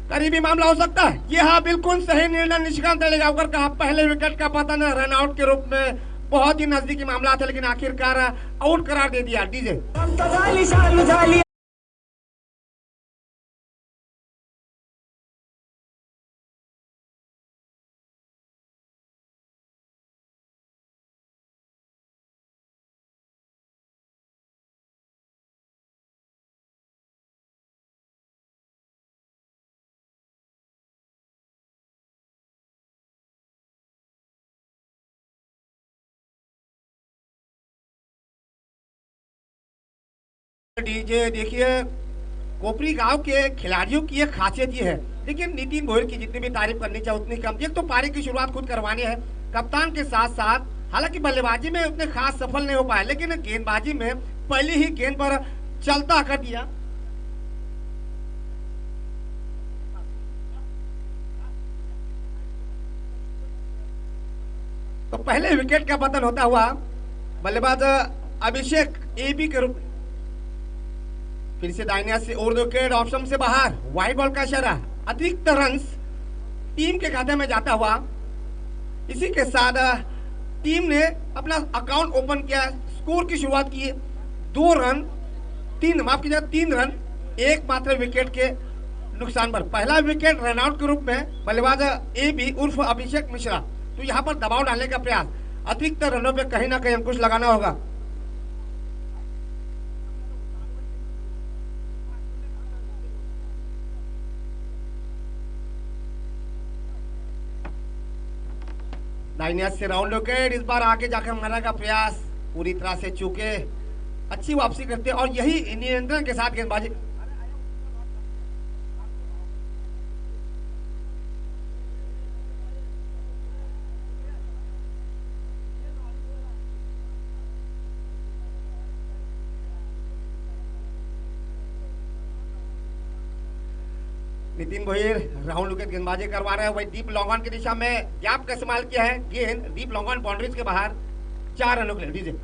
करीबी मामला हो सकता है ये. हाँ, बिल्कुल सही निर्णय निशिकांत तळेगावकर का. पहले विकेट का पतन रन आउट के रूप में बहुत ही नजदीकी मामला था, लेकिन आखिरकार आउट करार दे दिया. डीजे डीजे देखिए, कोपरी गांव के खिलाड़ियों की एक खासियत ये है, देखिए नितिन भोईर की जितनी भी तारीफ करनी चाहिए उतनी कम. एक तो पारी की शुरुआत खुद करवानी है कप्तान के साथ साथ. हालांकि बल्लेबाजी में उतने खास सफल नहीं हो पाए, लेकिन गेंदबाजी में पहली ही गेंद पर चलता कर दिया. तो पहले विकेट का पतन होता हुआ बल्लेबाज अभिषेक एबी के रूप, फिर से दाहिने हाथ से और 2 विकेट ऑप्शन से बाहर. वाइड बॉल का इशारा, अतिरिक्त रन टीम के खाते में जाता हुआ. इसी के साथ टीम ने अपना अकाउंट ओपन किया. स्कोर की शुरुआत की 2 रन 3, माफ कीजिएगा 3 रन एक मात्र विकेट के नुकसान पर. पहला विकेट रन आउट के रूप में बल्लेबाज एबी उर्फ अभिषेक मिश्रा. तो यहाँ पर दबाव डालने का प्रयास, अतिरिक्त रनों पे कहीं ना कहीं अंकुश लगाना होगा. दाहिने हाथ से राउंड विकेट, इस बार आगे जाकर मारने का प्रयास पूरी तरह से चूके. अच्छी वापसी करते और यही नियंत्रण के साथ गेंदबाजी. नितिन भोईर राउंड विकेट गेंदबाजी करवा रहे हैं. वही डीप लॉन्ग ऑन की दिशा में गैप का इस्तेमाल किया है. गेंद डीप लॉन्ग ऑन बाउंड्रीज के बाहर 4 रनों के लिए. डीजे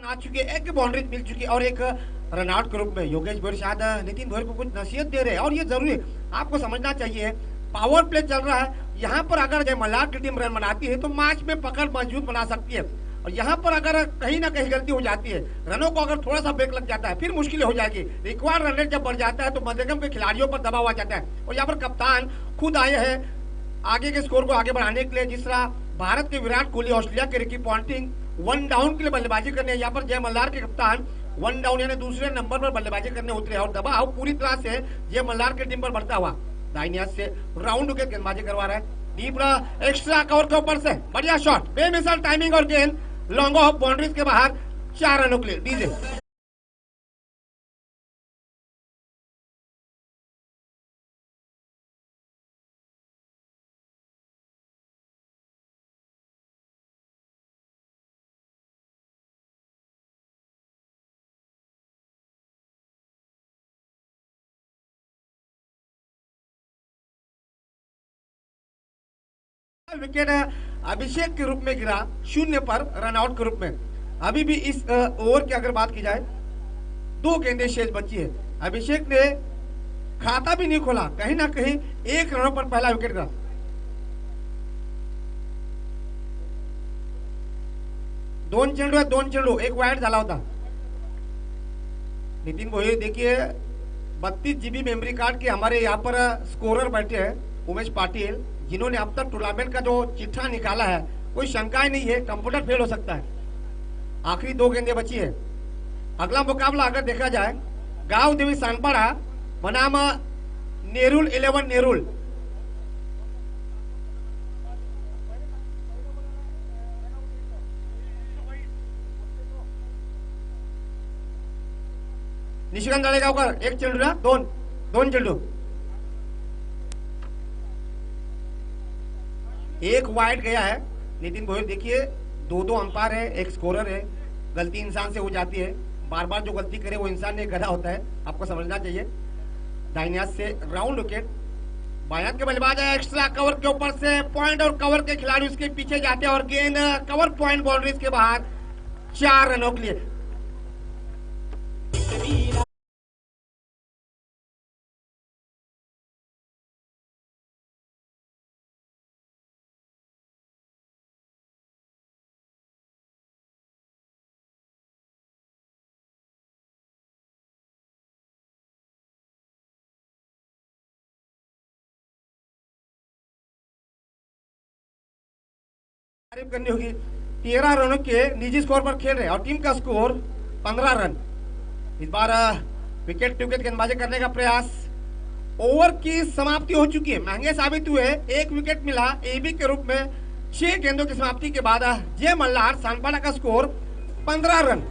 आ चुकी है, एक बाउंड्री मिल चुकी है और एक रनआउट के रूप में योगेश भोयर शायद नितिन भोयर को कुछ नसीहत दे रहे हैं। और ये जरूरी है, आपको समझना चाहिए, पावर प्ले चल रहा है। यहाँ पर अगर जय मल्हार की टीम रन बनाती है तो मैच में पकड़ मजबूत बना सकती है, और यहाँ पर अगर कहीं ना कहीं गलती हो जाती है, रनों को अगर थोड़ा सा ब्रेक लग जाता है, फिर मुश्किल हो जाएगी। रिक्वायर्ड रन रेट जब बढ़ जाता है तो मध्यम के खिलाड़ियों पर दबाव आ जाता है। और यहाँ पर कप्तान खुद आए हैं आगे के स्कोर को आगे बढ़ाने के लिए। जिस तरह भारत के विराट कोहली, ऑस्ट्रेलिया के रिकी पॉन्टिंग 1 डाउन के लिए बल्लेबाजी करने, यहाँ पर जय मल्हार के कप्तान 1 डाउन यानी दूसरे नंबर पर बल्लेबाजी करने उतरे और दबाव पूरी तरह से जय मल्हार की टीम पर बढ़ता हुआ दाहिने हाथ से राउंड विकेट गेंदबाजी करवा रहा है। डीप एक्स्ट्रा कवर के ऊपर से बढ़िया शॉट, बेमिसाल टाइमिंग और गेंद लॉन्ग ऑफ बाउंड्रीज के बाहर, 4 रनों के लिए डीजे। विकेट अभिषेक के रूप में गिरा, 0 पर रनआउट के रूप में। अभी भी इस ओवर की अगर बात की जाए 2 गेंदें शेष बची है। अभिषेक ने खाता भी नहीं खोला, कहीं ना कहीं 1 रनों पर पहला विकेट गिरा। दोन चेंडू एक वाइड झाला होता। नितिन भोयर देखिए 32 GB मेमोरी कार्ड के हमारे यहाँ पर स्कोरर बैठे हैं उमेश पाटिल, जिन्होंने अब तक टूर्नामेंट का जो चिट्ठा निकाला है, कोई शंका ही नहीं है, कंप्यूटर फेल हो सकता है। आखिरी 2 गेंदें बची है। अगला मुकाबला अगर देखा जाए गांव देवी सानपाड़ा बनाम नेरुल 11 नेरुल। निशिकांत जाळेगावकर 1 चेंडू ना 2 चेंडू, 1 वाइड गया है। नितिन भोयर देखिए 2 अंपायर है, 1 स्कोरर है। गलती इंसान से हो जाती है, बार बार जो गलती करे वो इंसान ने गधा होता है, आपको समझना चाहिए। दाहिने हाथ से राउंड विकेट, बाएं हाथ के बल्लेबाज है, एक्स्ट्रा कवर के ऊपर से पॉइंट और कवर के खिलाड़ी उसके पीछे जाते हैं और गेंद कवर पॉइंट बाउंड्रीज के बाहर, 4 रनों के लिए। तारीफ करनी होगी, 13 रनों के निजी स्कोर पर खेल रहे हैं और टीम का स्कोर 15 रन। इस बार विकेट टू विकेट गेंदबाजी करने का प्रयास। ओवर की समाप्ति हो चुकी है, महंगे साबित हुए। 1 विकेट मिला एबी के रूप में। 6 गेंदों की समाप्ति के बाद जय मल्हार सानपाड़ा का स्कोर 15 रन।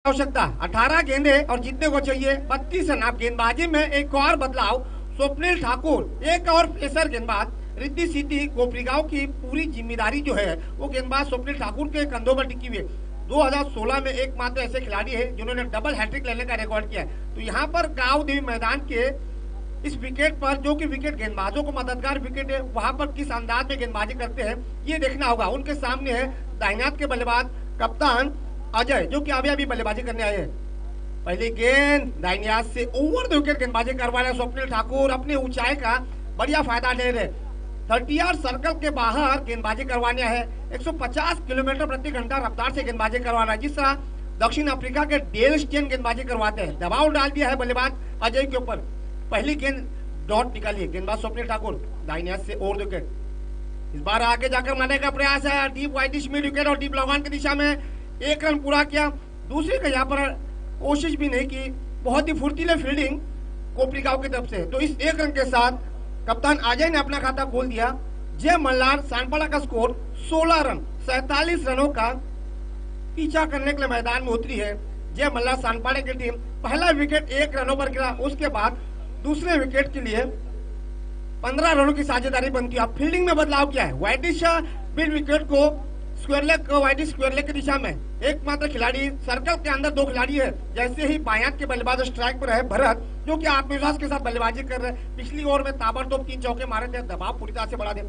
आवश्यकता 18 गेंदे और जीतने को चाहिए 32 रन। आप गेंदबाजी में एक और बदलाव, स्वप्निल ठाकुर एक और पेसर गेंदबाज। रिद्धि सिद्धि कोपरीगांव की पूरी जिम्मेदारी जो है वो गेंदबाज स्वप्निल ठाकुर के कंधों पर टिकी हुई है। 2016 में एकमात्र ऐसे खिलाड़ी है जिन्होंने डबल हैट्रिक लेने का रिकॉर्ड किया है। तो यहाँ पर गांव देवी मैदान के इस विकेट पर, जो कि विकेट गेंदबाजों को मददगार विकेट है, वहां पर किस अंदाज में गेंदबाजी करते हैं ये देखना होगा। उनके सामने है दाहिने हाथ के बल्लेबाज कप्तान अजय, जो कि अभी बल्लेबाजी करने आए हैं। पहली गेंद दाहिने हाथ से ओवर द विकेट गेंदबाजी करवा रहे स्वप्निल ठाकुर, अपनी ऊंचाई का बढ़िया फायदा ले रहे। 30 सर्कल के बाहर गेंदबाजी करवाने है। 150 किलोमीटर प्रति घंटा रफ्तार से गेंदबाजी करवाना है। जिस तरह दक्षिण अफ्रीका के डेल स्टेन गेंदबाजी करवाते हैं। दबाव डाल दिया है बल्लेबाज अजय के ऊपर। पहली गेंद डॉट निकाली है, गेंदबाज स्वप्निल ठाकुर दाहिने हाथ से ओवर द विकेट। इस बार आगे जाकर मारने का प्रयास है, डीप वाइडिश मिड विकेट और डीप लॉन्ग ऑन की दिशा में 1 रन पूरा किया। दूसरे का यहाँ पर कोशिश भी नहीं की, बहुत ही फुर्तीले फील्डिंग कोपरिकाव की तरफ से। तो इस 1 रन के साथ कप्तान अजय ने अपना खाता खोल दिया। जय मल्हार सानपाड़ा का स्कोर 16 रन 47 रनों का पीछा करने के लिए मैदान में उतरी है जय मल्हार सानपाड़े की टीम। पहला विकेट 1 रनों पर गिरा, उसके बाद दूसरे विकेट के लिए 15 रनों की साझेदारी बनती है। अब फील्डिंग में बदलाव किया है, वाइडिश मिड विकेट को स्क्वायर लेग को वाइडिश स्क्वायर लेग की दिशा में एकमात्र खिलाड़ी, सर्कल के अंदर 2 खिलाड़ी है। जैसे ही बायां के बल्लेबाज स्ट्राइक पर है भरत, जो कि आत्मविश्वास के साथ बल्लेबाजी कर रहे हैं। पिछली ओवर में ताबड़तोड़ 3 चौके मारे थे, दबाव पूरी तरह से बढ़ा दे।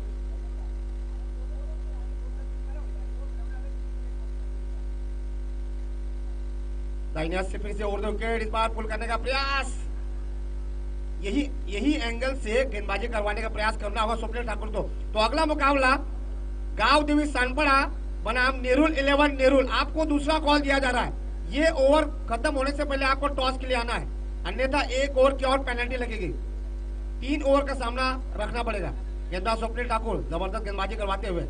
दाहिने हाथ से फिर से ओवर द विकेट, इस बार पुल करने का प्रयास। यही एंगल से गेंदबाजी करवाने का प्रयास करना होगा स्वप्निल ठाकुर को। तो अगला मुकाबला गांव देवी सानपड़ा बनाम नेरुल 11 नेरुल। आपको दूसरा कॉल दिया जा रहा है, ये ओवर खत्म होने से पहले आपको टॉस के लिए आना है, अन्यथा 1 ओवर की और पेनल्टी लगेगी। 3 ओवर का सामना रखना पड़ेगा। गेंदबाज स्वप्निल ठाकुर जबरदस्त गेंदबाजी करवाते हुए,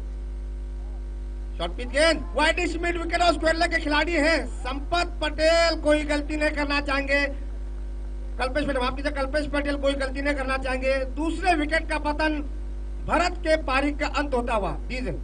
शॉर्ट पिच गेंद वाइडिश मिड विकेट और स्क्वायर लेग के खिलाड़ी हैं संपत पटेल, कोई गलती नहीं करना चाहेंगे। कल्पेश पटेल, माफ कीजिए, कल्पेश पटेल कोई गलती नहीं करना चाहेंगे। दूसरे विकेट का पतन भरत के पारी का अंत होता हुआ। दीजिए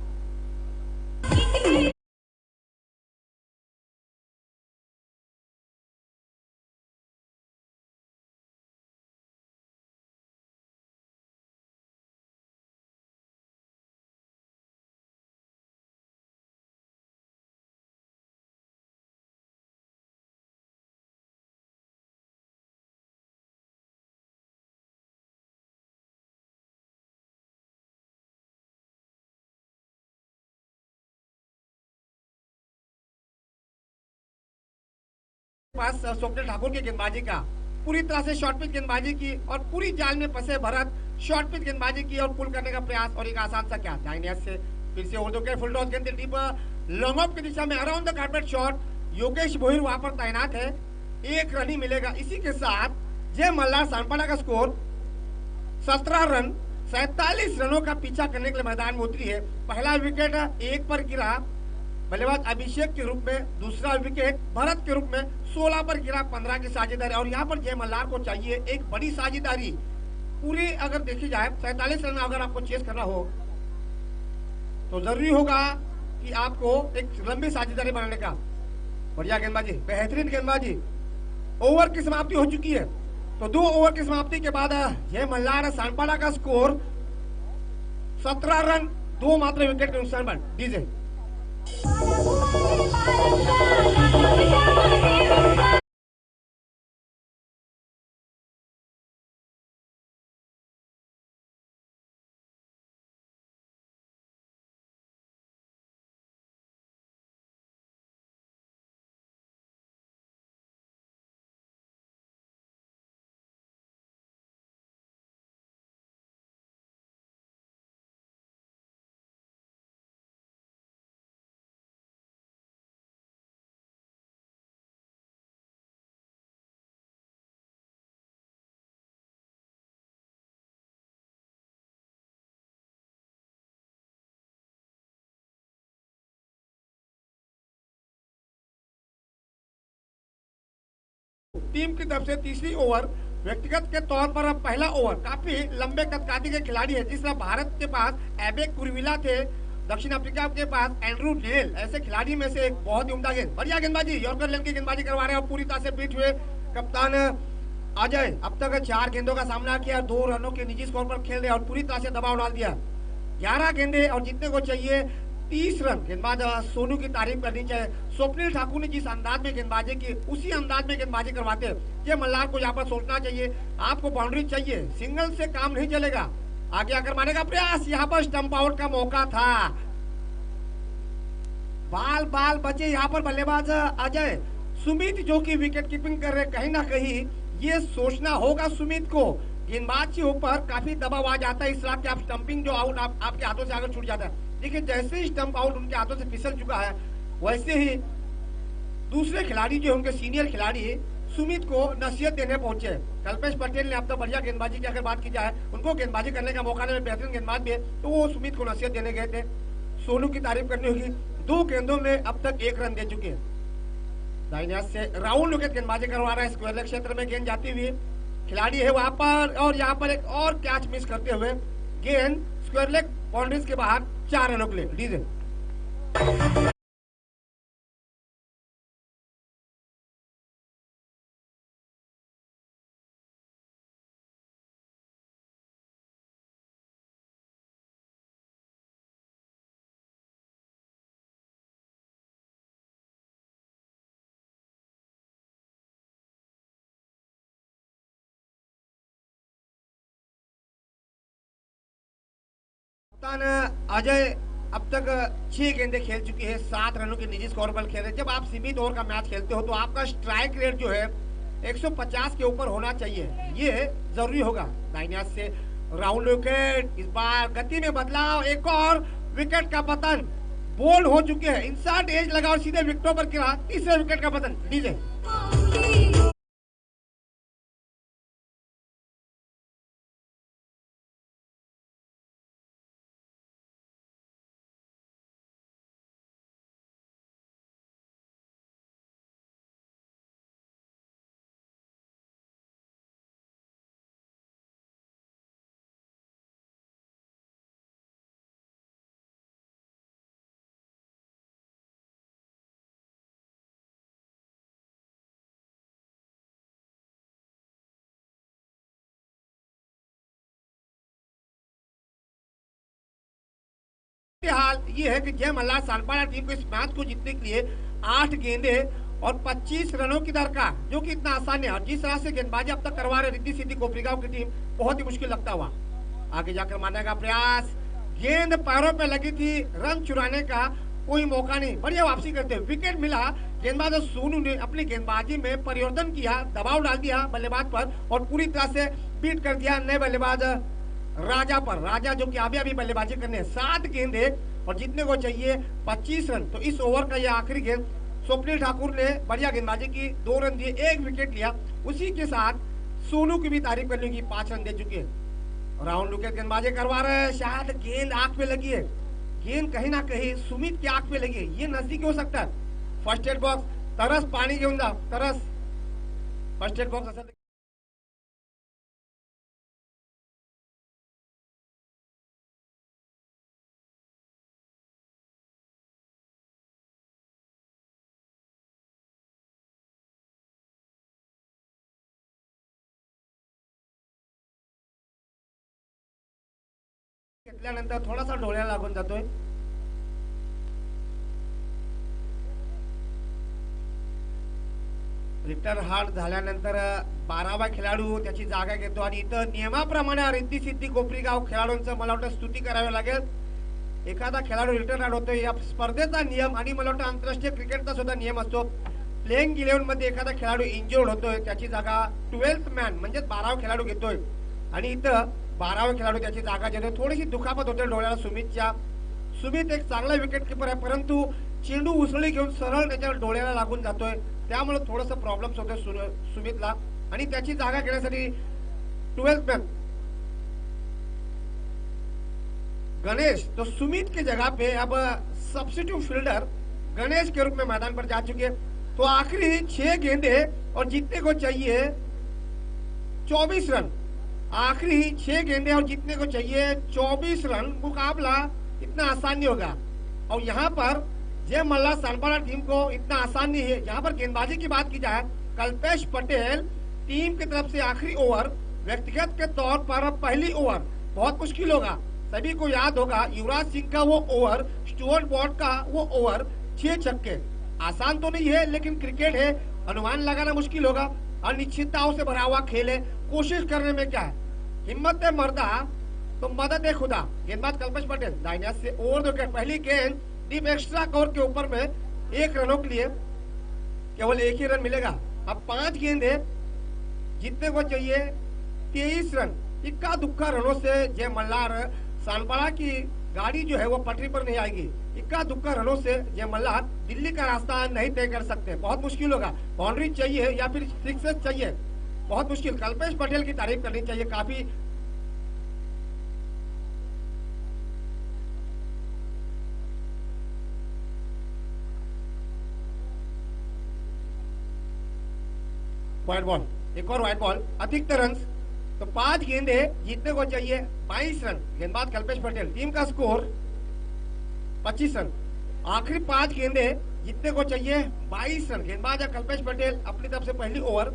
पास स्वप्निल ठाकुर की गेंदबाजी का पूरी तरह से शॉर्ट पिच गेंदबाजी की और पूरी जाल में फंसे भरत शॉर्ट पिच गेंदबाजी की और पुल करने का प्रयास और एक आसान सा क्या दाहिने हाथ से फिर से उर्दू के फुल टॉस गेंद डीप लॉन्ग ऑफ की दिशा में around the carpet shot. Yogesh Bhoir वहां पर तैनात है, 1 रन ही मिलेगा। इसी के साथ जय मल्हार सानपाड़ा का स्कोर 17 रन 47 रनों का पीछा करने के लिए मैदान में उतरी है। पहला विकेट 1 पर गिरा बल्लेबाज अभिषेक के रूप में, दूसरा विकेट भरत के रूप में 16 पर गिरा 15 की साझेदारी। और यहाँ पर जय मल्हार को चाहिए एक बड़ी साझेदारी पूरी, अगर देखी जाए 47 रन अगर आपको चेस करना हो तो जरूरी होगा कि आपको एक लंबी साझेदारी बनाने का। बढ़िया गेंदबाजी, बेहतरीन गेंदबाजी। ओवर की समाप्ति हो चुकी है, तो 2 ओवर की समाप्ति के बाद जय मल्हार सानपाड़ा का स्कोर 17 रन 2 मात्र विकेट के नुकसान पर। डीजे टीम की तरफ से तीसरी ओवर व्यक्तिगत के तौर पर अब पहला ओवर काफी लंबे कदकाठी के खिलाड़ी है। जिस तरह भारत के पास एबेक कुरविला थे, दक्षिण अफ्रीका के पास एंड्रू डेल, ऐसे खिलाड़ी में से एक बहुत ही उम्दा गेंद, बढ़िया गेंदबाजी, यॉर्कर लेन की गेंदबाजी करवा रहे हैं और पूरी तरह से बीट हुए कप्तान अजय। अब तक 4 गेंदों का सामना किया, 2 रनों के निजी स्कोर पर खेल रहे और पूरी तरह से दबाव डाल दिया। 11 गेंदे और जीतने को चाहिए 30 रन। गेंदबाज सोनू की तारीफ करनी चाहिए, स्वप्निल ठाकुर ने जिस अंदाज में गेंदबाजी की उसी अंदाज में गेंदबाजी करवाते हैं। ये मल्हार को यहाँ पर सोचना चाहिए, आपको बाउंड्री चाहिए, सिंगल से काम नहीं चलेगा। आगे आकर मारने का प्रयास, यहाँ पर स्टंप आउट का मौका था, बाल बचे यहाँ पर बल्लेबाज अजय। सुमित जो कि विकेट कीपिंग कर रहे, कहीं ना कहीं ये सोचना होगा सुमित को, गेंदबाज के ऊपर काफी दबाव आ जाता है इस तरह के आप स्टंपिंग जो आउट आपके हाथों से अगर छूट जाता है। देखिए जैसे ही स्टंप आउट उनके हाथों से फिसल चुका है, वैसे ही दूसरे खिलाड़ी जो उनके सीनियर खिलाड़ी सुमित को नसीहत देने पहुंचे। कल्पेश पटेल ने अब तक बढ़िया गेंदबाजी की अगर बात की जाए, उनको गेंदबाजी करने का मौका नहीं, बेहतरीन गेंदबाज भी है, तो वो सुमित को नसीहत देने गए थे। सोनू की तारीफ करनी होगी, 2 गेंदों में अब तक 1 रन दे चुके हैं। दाहिने हाथ से राहुल विकेट गेंदबाजी करवा रहा है, स्क्वायर लेग क्षेत्र में गेंद जाती हुई, खिलाड़ी है वहां पर, और यहाँ पर एक और कैच मिस करते हुए गेंद स्क्वायर लेग बाउंड्रीज के बाहर 4 रनों के लिए। डीजे कप्तान अजय अब तक 6 गेंदें खेल चुकी है, 7 रनों के निजी स्कोर पर खेल रहे हैं। जब आप सीमित ओवर का मैच खेलते हो तो आपका स्ट्राइक रेट जो है 150 के ऊपर होना चाहिए, ये जरूरी होगा। दाहिने हाथ से राहुल विकेट, इस बार गति में बदलाव, एक और विकेट का पतन, बोल्ड हो चुके हैं, इंसर्ट एज लगा और सीधे विकेटों पर गिरा, तीसरे विकेट का पतन। डीजे हाल ये है कि जय मल्हार सानपाड़ा टीम को इस मैच को जीतने के लिए 8 गेंदे और 25 रनों की दरकार, जो कि इतना आसान है। और जिस तरह से गेंदबाजी अब तक करवा रहे रिद्धि सिद्धि कोपरीगांव की टीम, बहुत ही मुश्किल लगता हुआ आगे जाकर मारने का प्रयास, गेंद पैरों पे लगी थी, रन चुराने का कोई मौका नहीं, बढ़िया वापसी करते हुए विकेट मिला। गेंदबाज सोनू ने अपनी गेंदबाजी में परिवर्तन किया, दबाव डाल दिया बल्लेबाज पर और पूरी तरह से बीट कर दिया नए बल्लेबाज राजा पर। राजा जो कि अभी बल्लेबाजी करने 7 गेंदे और जीतने को चाहिए 25 रन। तो इस ओवर का यह आखिरी गेंद, स्वप्निल ठाकुर ने बढ़िया गेंदबाजी की, 2 रन दिए, 1 विकेट लिया। उसी के साथ सोनू की भी तारीफ करने की, 5 रन दे चुके हैं। राहुल विकेट गेंदबाजी करवा रहे हैं, शायद गेंद आंख पे लगी है, गेंद कहीं ना कहीं सुमित की आंख पे लगी है, ये नजदीक हो सकता है। फर्स्ट एड बॉक्स, तरस पानी घेऊन जा, तरस फर्स्ट एड बॉक्स असेल घेतल्यानंतर थोडासा डोळ्याला लागून जातोय। रिटर्न हार्ड झाल्यानंतर 12वा खेळाडू त्याची जागा घेतो आणि इथं नियमाप्रमाणे रिद्धी सिद्धी कोपरीगाव खेळाडूंचं मला वाटतं स्तुती करावी लागेल। एखादा खेळाडू रिटर्न हार्ड होतोय, या स्पर्धेचा नियम आणि मला वाटतं आंतरराष्ट्रीय क्रिकेटचा सुद्धा नियम असतो, प्लेइंग 11 मध्ये एखादा खेळाडू इंजर्ड होतोय, त्याची जागा 12th मॅन म्हणजे 12वा खेळाडू घेतोय आणि इथं 12वा खेळाडू त्याची जागा घेतोय। थोडीशी दुखापत होते डोळ्याला सुमितच्या। सुमित एक चांगला विकेट किपर आहे, परंतु चेंडू उसळी घेऊन सरळ त्याच्या डोळ्याला लागून जातोय, त्यामुळे थोडस प्रॉब्लेम्स होते सुमितला आणि त्याची जागा घेण्यासाठी 12th मॅन गणेश, तो सुमित की जगह पे अब सब्स्टिट्यूट फील्डर गणेश के रूप में मैदान पर जा चुके हैं। तो आखिरी 6 गेंदे और जीतने को चाहिए 24 रन, आखिरी 6 गेंदे और जीतने को चाहिए 24 रन। मुकाबला इतना आसान नहीं होगा और यहाँ पर जय मल्हार सानपाड़ा टीम को इतना आसान नहीं है। यहाँ पर गेंदबाजी की बात की जाए, कल्पेश पटेल टीम की तरफ से आखिरी ओवर, व्यक्तिगत के तौर पर पहली ओवर बहुत मुश्किल होगा। सभी को याद होगा युवराज सिंह का वो ओवर, स्टुअर्ट ब्रॉड का वो ओवर, 6 छक्के। आसान तो नहीं है, लेकिन क्रिकेट है, अनुमान लगाना मुश्किल होगा, अनिश्चितताओं से भरा हुआ खेल है। कोशिश करने में क्या है, हिम्मत है मर्दा तो मदद है खुदा। गेंदबाज कल्पेश पटेल दाहिने हाथ से ओवर विकेट, पहली गेंद डीप एक्स्ट्रा कवर के ऊपर में 1 रनों के लिए केवल 1 ही रन मिलेगा। अब 5 गेंदे, जीतने को चाहिए 23 रन। इक्का दुक्का रनों से जय मल्हार सानपाड़ा की गाड़ी जो है वो पटरी पर नहीं आएगी। इक्का दुक्का रनों से जय मल्हार दिल्ली का रास्ता नहीं तय कर सकते, बहुत मुश्किल होगा। बाउंड्री चाहिए या फिर सिक्सेस चाहिए, बहुत मुश्किल। कल्पेश पटेल की तारीफ करनी चाहिए, काफी व्हाइट बॉल, एक और व्हाइट बॉल, अधिकतर रन। तो 5 गेंदे जीतने को चाहिए 22 रन। गेंदबाज कल्पेश पटेल, टीम का स्कोर 25 रन। आखिरी 5 गेंदे जीतने को चाहिए 22 रन। गेंदबाज है कल्पेश पटेल, अपनी तरफ से पहली ओवर,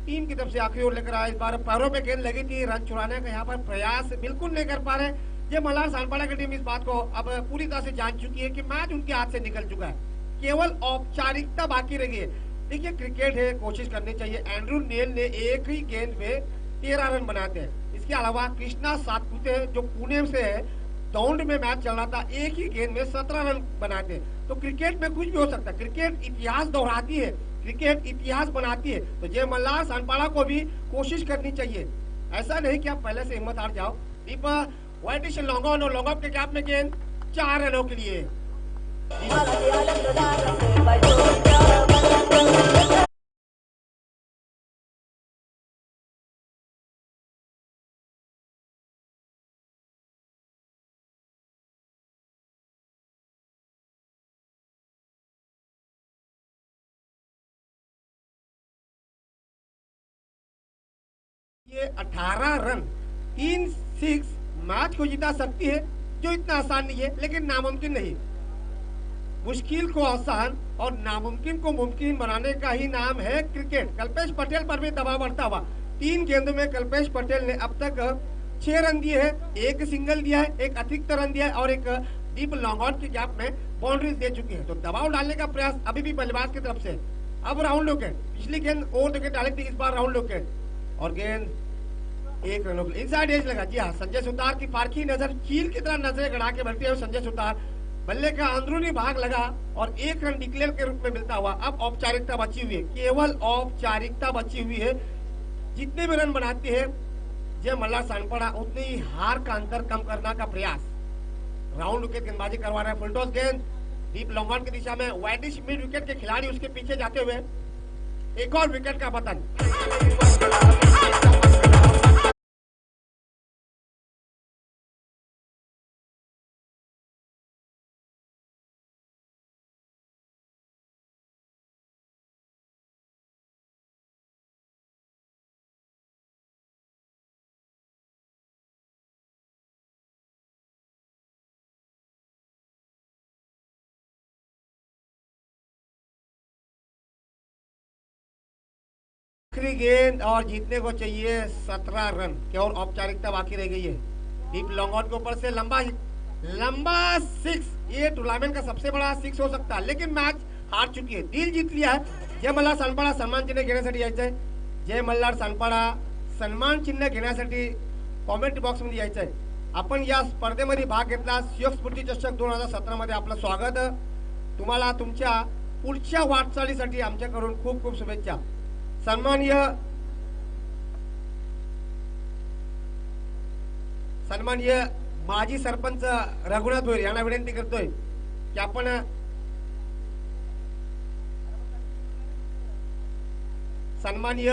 टीम की तरफ से आखिरी ओवर लेकर आया। इस बार पैरों पे गेंद लगी थी, रन चुराने का यहाँ पर प्रयास बिल्कुल नहीं कर पा रहे। ये मल्हार सानपाड़ा की टीम इस बात को अब पूरी तरह से जान चुकी है कि मैच उनके हाथ से निकल चुका है, केवल औपचारिकता बाकी रह गई है। देखिए क्रिकेट है, कोशिश करनी चाहिए। एंड्रू नेल ने एक ही गेंद में 13 रन बनाते हैं। इसके अलावा कृष्णा सातपुते जो पुणे से है, दौंड में मैच चल रहा था, एक ही गेंद में 17 रन बनाते हैं। तो क्रिकेट में कुछ भी हो सकता है, क्रिकेट इतिहास दोहराती है, क्रिकेट इतिहास बनाती है। तो जय मल्हार सानपाड़ा को भी कोशिश करनी चाहिए, ऐसा नहीं कि आप पहले से हिम्मत हार जाओ। दीपा वाइटिश लॉन्ग ऑन और लॉन्ग ऑफ के गैप में गेंद 4 रनों के लिए। ये 18 रन 3 6 मैच को जिता सकती है, जो इतना आसान नहीं है लेकिन नामुमकिन नहीं। मुश्किल को आसान और नामुमकिन को मुमकिन बनाने का ही नाम है क्रिकेट। कल्पेश पटेल पर भी दबाव बढ़ता हुआ। 3 गेंदों में कल्पेश पटेल ने अब तक 6 रन दिए हैं, एक सिंगल दिया है, एक अतिरिक्त रन दिया है और एक डीप लॉन्ग ऑन के गैप में बाउंड्रीज दे चुकी है। तो दबाव डालने का प्रयास अभी भी बल्लेबाज की तरफ से। अब राउंड विकेट, पिछली गेंद ओवर विकेट डाली थी, इस बार राउंड विकेट और गेंद 1 रनों के लिए इनसाइड एज लगा। जी हाँ, संजय सुतार की फारकी नजर चील की तरह नजरें गड़ा के बैठे हुए संजय सुतार, बल्ले का अंदरूनी भाग लगा और 1 रन डिक्लेयर के रूप में मिलता हुआ। अब औपचारिकता बची हुई है, केवल औपचारिकता बची हुई है। जितने भी रन बनाती है जय मल्हार सानपाड़ा, उतनी ही हार का अंतर कम करने का प्रयास। राउंड विकेट गेंदबाजी करवा रहे हैं, फुलटॉस गेंद डीप लॉन्ग ऑन की दिशा में, वाइडिश मिड विकेट के खिलाड़ी उसके पीछे जाते हुए, एक और विकेट का पतन। आखिरी गेंद और जीतने को चाहिए 17 रन, केवल औपचारिकता बाकी रह गई है। डीप लॉन्ग ऑन के ऊपर से लंबा लंबा 6, ये टूर्नामेंट का सबसे बड़ा 6 हो सकता है, लेकिन मैच हार चुकी है, दिल जीत लिया है। जय मल्हार सानपाड़ा सन्मान चिन्ह घेण्यासाठी यायचंय, जय मल्हार सानपाड़ा सन्मान चिन्ह घेण्यासाठी कॉमेंट बॉक्स मध्ये यायचंय। आपण या स्पर्धेमध्ये भाग घेतला, शिवक स्फूर्ती चषक 2017 मध्ये आपलं स्वागत। तुम्हाला तुमच्या पुढच्या वाटचालीसाठी आमच्याकडून खूप खूप शुभेच्छा। सन्माननीय माजी सरपंच रघुनाथ भोईर यांना विनंती करतोय की आपण सन्माननीय